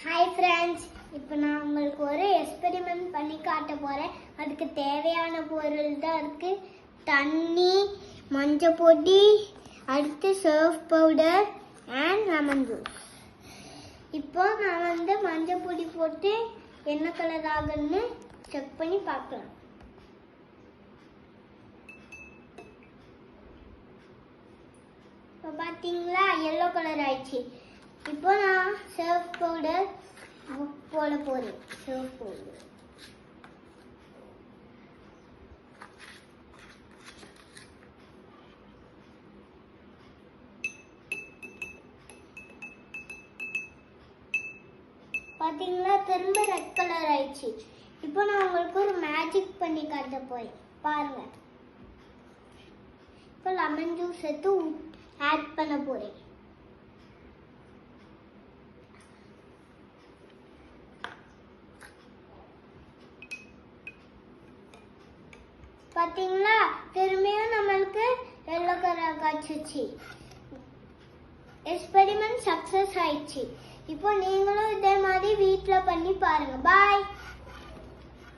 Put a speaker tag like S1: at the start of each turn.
S1: Hi friends, இப்போ நான் உங்களுக்கு ஒரு எக்ஸ்பெரிமெண்ட் பண்ணி காட்ட போகிறேன். அதுக்கு தேவையான பொருள் தான் இருக்குது. தண்ணி, மஞ்சள் பொடி, அடுத்து surf powder and lemon juice. இப்போ நான் மஞ்சள் பொடி போட்டு என்ன கலர் ஆகுன்னு செக் பண்ணி பார்க்கலாம். இப்போ பார்த்தீங்களா, எல்லோ கலர் ஆயிடுச்சு. இப்போ நான் சர்ஃப் பவுடர் போட போறேன். சர்ஃப் பவுடர் பாத்தீங்களா, திரும்ப ரெட் கலர் ஆயிடுச்சு. இப்போ நான் உங்களுக்கு ஒரு மேஜிக் பண்ணி காட்ட போறேன், பாருங்க. இப்போ லெமன் ஜூஸ் எடுத்து ஆட் பண்ண போறேன். பாத்தீங்களா, திரும்பியும் நம்மளுக்கு எல்லோ கலர் காய்ச்சிச்சு. எக்ஸ்பெரிமெண்ட் சக்சஸ் ஆயிடுச்சு. இப்போ நீங்களும் இதே மாதிரி வீட்டில் பண்ணி பாருங்க. பாய்.